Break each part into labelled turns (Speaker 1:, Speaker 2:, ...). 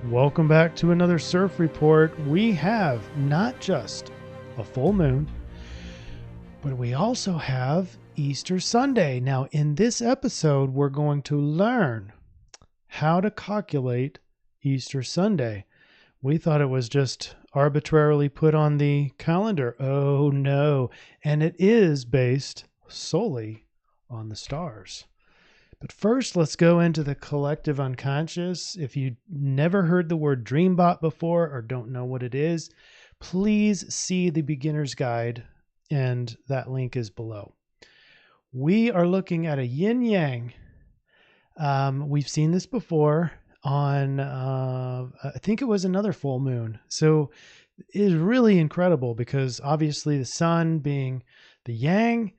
Speaker 1: Welcome back to another CIRF report. We have not just a full moon, but we also have Easter Sunday. Now, in this episode, we're going to learn how to calculate Easter Sunday. We thought it was just arbitrarily put on the calendar. Oh no. And it is based solely on the stars. But first, let's go into the collective unconscious. If you never heard the word dreambot before or don't know what it is, please see the beginner's guide, and that link is below. We are looking at a yin-yang. We've seen this before on, I think it was another full moon. So it is really incredible because obviously the sun being the yang,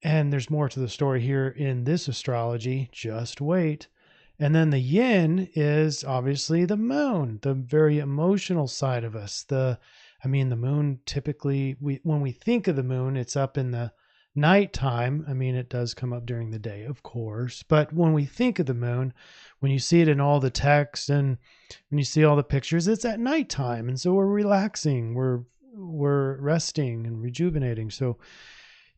Speaker 1: and there's more to the story here in this astrology. Just wait. And then the yin is obviously the moon, the very emotional side of us. The moon typically, when we think of the moon, it's up in the nighttime. It does come up during the day, of course. But when we think of the moon, when you see it in all the text and when you see all the pictures, it's at nighttime. And so we're relaxing, we're resting and rejuvenating. So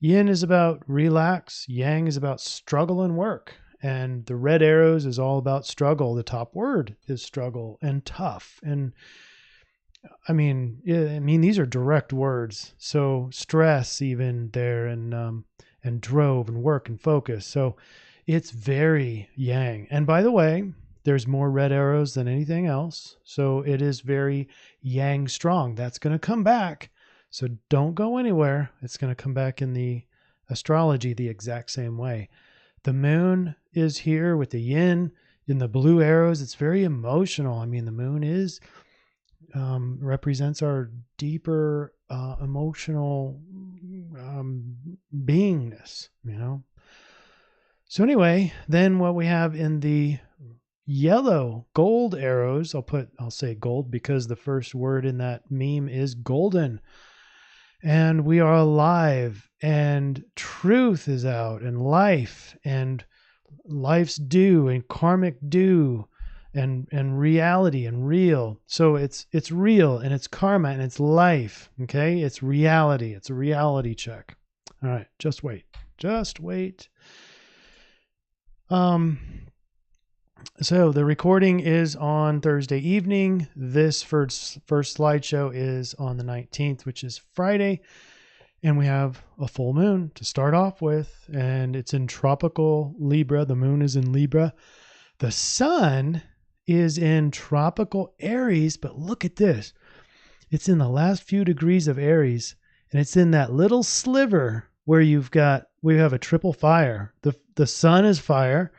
Speaker 1: yin is about relax, yang is about struggle and work, and the red arrows is all about struggle. The top word is struggle and tough. And these are direct words. So stress even there, and drove and work and focus. So it's very yang. And by the way, there's more red arrows than anything else. So it is very yang strong. That's going to come back. So don't go anywhere. It's going to come back in the astrology the exact same way. The moon is here with the yin in the blue arrows. It's very emotional. The moon is represents our deeper emotional beingness, So anyway, then what we have in the yellow gold arrows, I'll say gold because the first word in that meme is golden. And we are alive, and truth is out, and life's due, and karmic due, and reality and real. So it's real, and it's karma, and it's life. Okay, it's reality. It's a reality check. All right, just wait. So the recording is on Thursday evening. This first slideshow is on the 19th, which is Friday. And we have a full moon to start off with. And it's in Tropical Libra. The moon is in Libra. The sun is in Tropical Aries. But look at this. It's in the last few degrees of Aries. And it's in that little sliver where we have a triple fire. The sun is fire.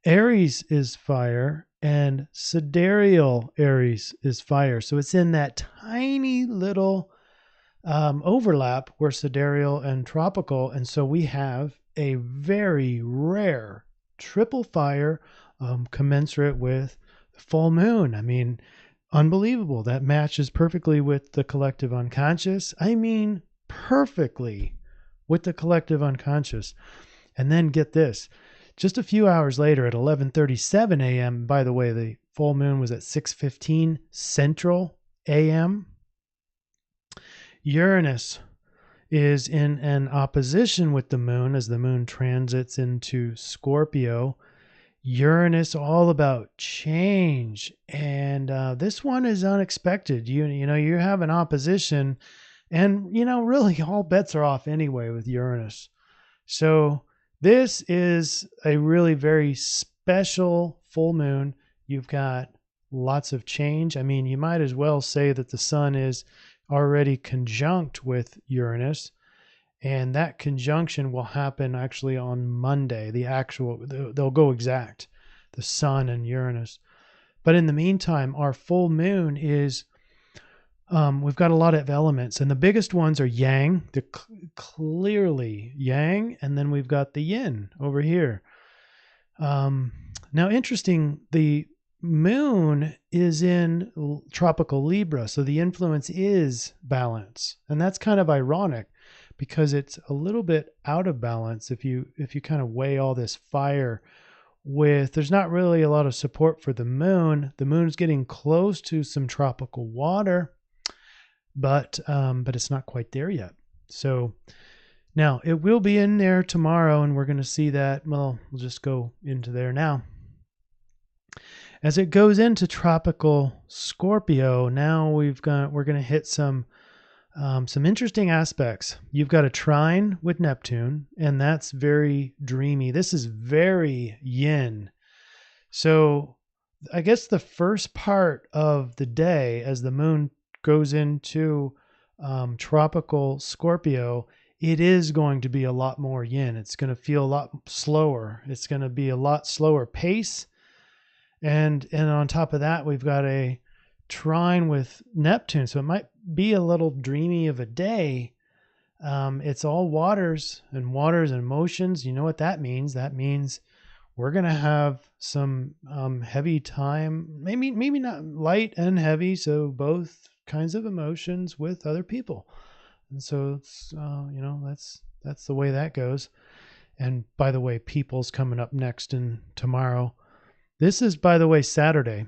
Speaker 1: Aries is fire, and Sidereal Aries is fire. So it's in that tiny little overlap where Sidereal and Tropical. And so we have a very rare triple fire commensurate with the full moon. Unbelievable. That matches perfectly with the collective unconscious. Perfectly with the collective unconscious. And then get this. Just a few hours later at 11:37 a.m., by the way, the full moon was at 6:15 Central a.m., Uranus is in an opposition with the moon as the moon transits into Scorpio. Uranus, all about change. And this one is unexpected. You have an opposition, and, really all bets are off anyway with Uranus. So this is a really very special full moon. You've got lots of change. You might as well say that the sun is already conjunct with Uranus, and that conjunction will happen actually on Monday. They'll go exact, the sun and Uranus. But in the meantime, our full moon is, we've got a lot of elements, and the biggest ones are yang. They're clearly yang, and then we've got the yin over here. Now, interesting, the moon is in Tropical Libra, so the influence is balance, and that's kind of ironic because it's a little bit out of balance if you kind of weigh all this fire there's not really a lot of support for the moon. The moon's getting close to some tropical water, but it's not quite there yet. So now it will be in there tomorrow, and we're going to see that. Well, we'll just go into there now. As it goes into tropical Scorpio, now we're going to hit some interesting aspects. You've got a trine with Neptune, and that's very dreamy. This is very yin. So I guess the first part of the day, as the moon goes into tropical Scorpio, it is going to be a lot more yin. It's going to feel a lot slower. It's going to be a lot slower pace. And on top of that, we've got a trine with Neptune. So it might be a little dreamy of a day. It's all waters and motions. You know what that means? That means we're going to have some heavy time, maybe not light and heavy. So both kinds of emotions with other people. And so it's, that's the way that goes. And by the way, people's coming up next and tomorrow. This is, by the way, Saturday.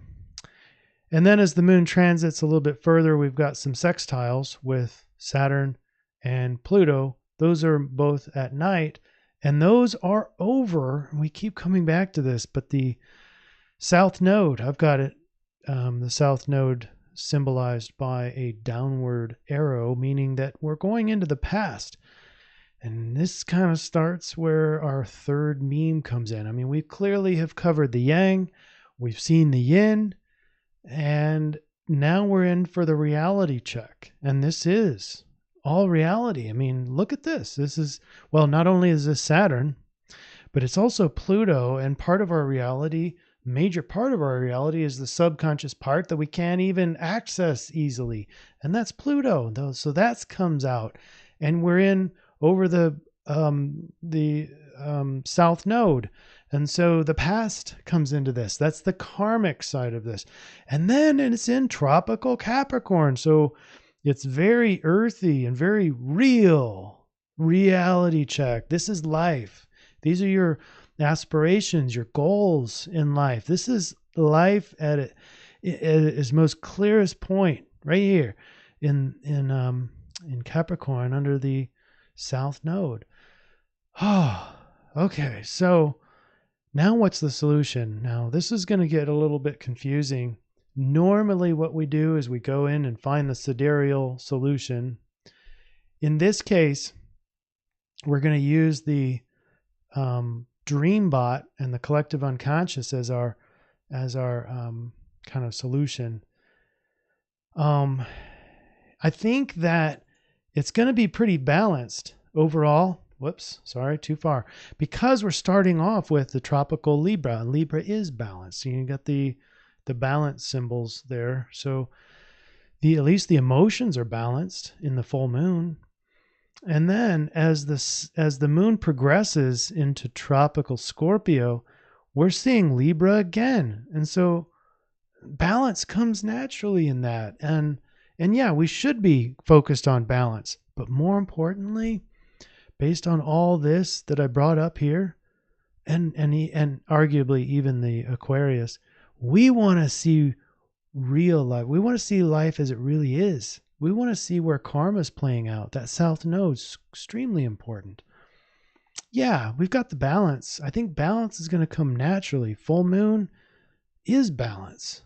Speaker 1: And then as the moon transits a little bit further, we've got some sextiles with Saturn and Pluto. Those are both at night, and those are over. We keep coming back to this, but the South Node, I've got it, the South Node symbolized by a downward arrow, meaning that we're going into the past. And this kind of starts where our third meme comes in. I mean, we clearly have covered the yang, we've seen the yin, and now we're in for the reality check. And this is all reality. I mean, look at this. This is, well, not only is this Saturn, but it's also Pluto. And part of our reality, major part of our reality, is the subconscious part that we can't even access easily. And that's Pluto. So that comes out. And we're in over the South Node. And so the past comes into this. That's the karmic side of this. And then it's in tropical Capricorn. So it's very earthy and very real. Reality check. This is life. These are your aspirations, your goals in life. This is life at its most clearest point right here in Capricorn under the South Node. Oh, okay. So now what's the solution? Now this is going to get a little bit confusing. Normally what we do is we go in and find the sidereal solution. In this case, we're going to use the dream bot and the collective unconscious as our kind of solution. I think that it's going to be pretty balanced overall. Whoops, sorry, too far. Because we're starting off with the tropical Libra, and Libra is balanced. You got the balance symbols there. So at least the emotions are balanced in the full moon. And then as the moon progresses into tropical Scorpio, we're seeing Libra again. And so balance comes naturally in that. And yeah, we should be focused on balance. But more importantly, based on all this that I brought up here, and arguably even the Aquarius, we want to see real life. We want to see life as it really is. We want to see where karma is playing out. That South Node is extremely important. Yeah, we've got the balance. I think balance is going to come naturally. Full moon is balance.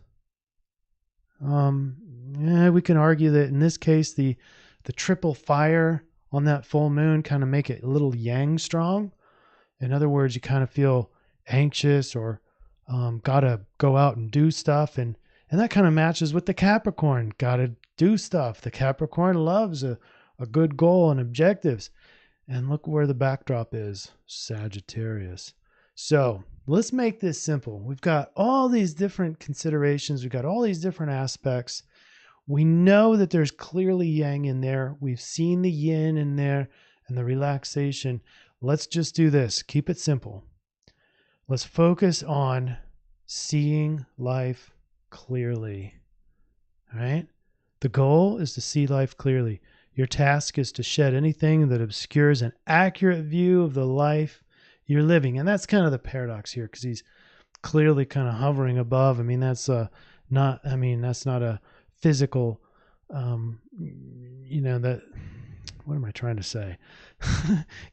Speaker 1: We can argue that in this case, the triple fire on that full moon kind of make it a little yang strong. In other words, you kind of feel anxious or gotta go out and do stuff, and that kind of matches with the Capricorn. Gotta do stuff. The Capricorn loves a good goal and objectives. And look where the backdrop is, Sagittarius. So let's make this simple. We've got all these different considerations. We've got all these different aspects. We know that there's clearly yang in there. We've seen the yin in there and the relaxation. Let's just do this. Keep it simple. Let's focus on seeing life clearly. All right? The goal is to see life clearly. Your task is to shed anything that obscures an accurate view of the life you're living. And that's kind of the paradox here, because clearly kind of hovering above. I mean, that's not a physical, that, what am I trying to say?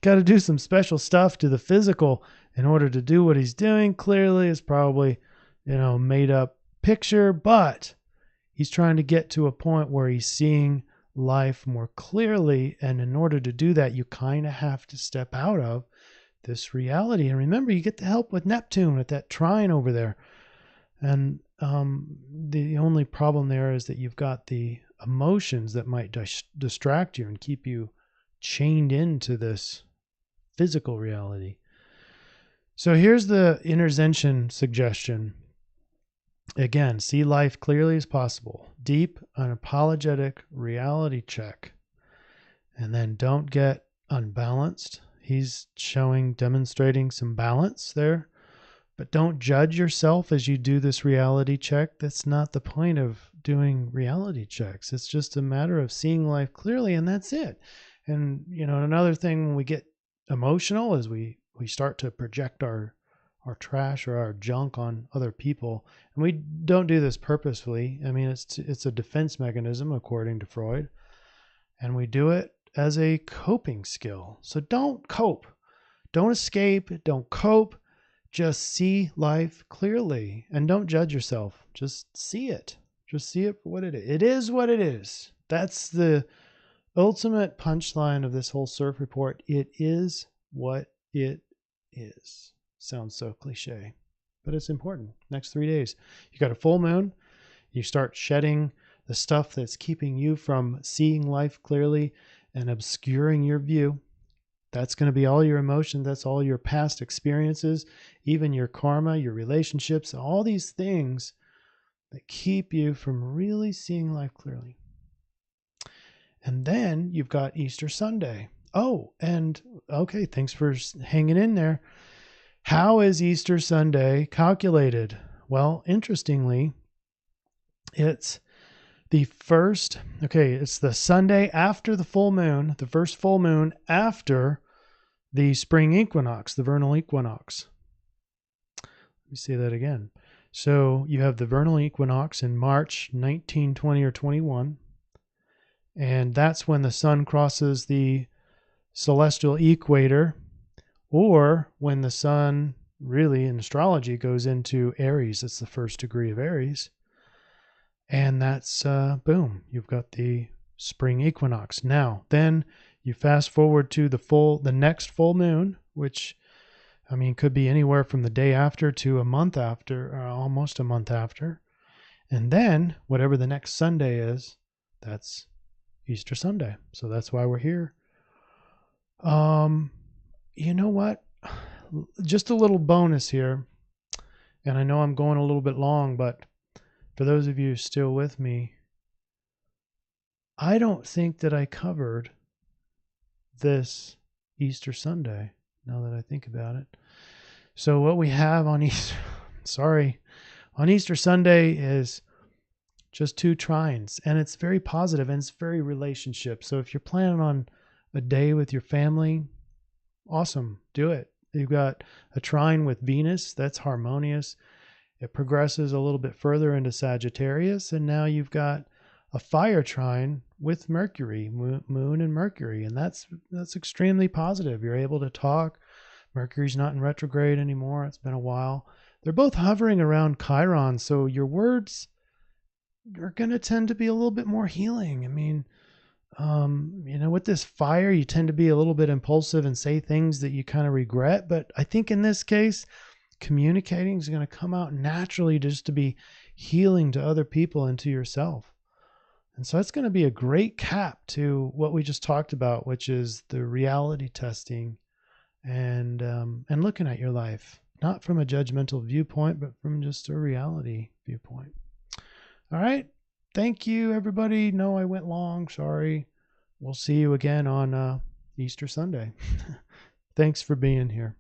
Speaker 1: Got to do some special stuff to the physical in order to do what he's doing. Clearly it's probably, made up picture, but he's trying to get to a point where he's seeing life more clearly. And in order to do that, you kind of have to step out of this reality. And remember, you get the help with Neptune at that trine over there. And the only problem there is that you've got the emotions that might distract you and keep you chained into this physical reality. So here's the intervention suggestion. Again, see life clearly as possible. Deep, unapologetic reality check. And then don't get unbalanced. He's demonstrating some balance there. But don't judge yourself as you do this reality check. That's not the point of doing reality checks. It's just a matter of seeing life clearly, and that's it. And, another thing when we get emotional is we start to project our trash or our junk on other people. And we don't do this purposefully. I mean, it's a defense mechanism, according to Freud. And we do it as a coping skill. So don't cope. Don't escape. Don't cope. Just see life clearly and don't judge yourself. Just see it. Just see it for what it is. It is what it is. That's the ultimate punchline of this whole CIRF report. It is what it is. Sounds so cliche, but it's important. Next 3 days, you got a full moon. You start shedding the stuff that's keeping you from seeing life clearly and obscuring your view. That's going to be all your emotions. That's all your past experiences, even your karma, your relationships, all these things that keep you from really seeing life clearly. And then you've got Easter Sunday. Oh, and okay, thanks for hanging in there. How is Easter Sunday calculated? Well, interestingly, it's it's the Sunday after the full moon, the first full moon after the spring equinox, the vernal equinox. Let me say that again. So you have the vernal equinox in March 19, 20, or 21. And that's when the sun crosses the celestial equator, or when the sun really in astrology goes into Aries. It's the first degree of Aries. And that's, boom, you've got the spring equinox. Now, then you fast forward to the next full moon, which, could be anywhere from the day after to a month after, or almost a month after. And then whatever the next Sunday is, that's Easter Sunday. So that's why we're here. You know what? Just a little bonus here. And I know I'm going a little bit long, but for those of you still with me, I don't think that I covered this Easter Sunday, now that I think about it. So what we have on Easter Sunday is just 2 trines, and it's very positive and it's very relationship. So if you're planning on a day with your family, awesome, do it. You've got a trine with Venus, that's harmonious. It progresses a little bit further into Sagittarius, and now you've got a fire trine with Mercury, Moon and Mercury, and that's extremely positive. You're able to talk. Mercury's not in retrograde anymore. It's been a while. They're both hovering around Chiron, so your words are going to tend to be a little bit more healing. With this fire, you tend to be a little bit impulsive and say things that you kind of regret, but I think in this case, communicating is going to come out naturally just to be healing to other people and to yourself. And so it's going to be a great cap to what we just talked about, which is the reality testing and looking at your life, not from a judgmental viewpoint, but from just a reality viewpoint. All right. Thank you, everybody. No, I went long. Sorry. We'll see you again on Easter Sunday. Thanks for being here.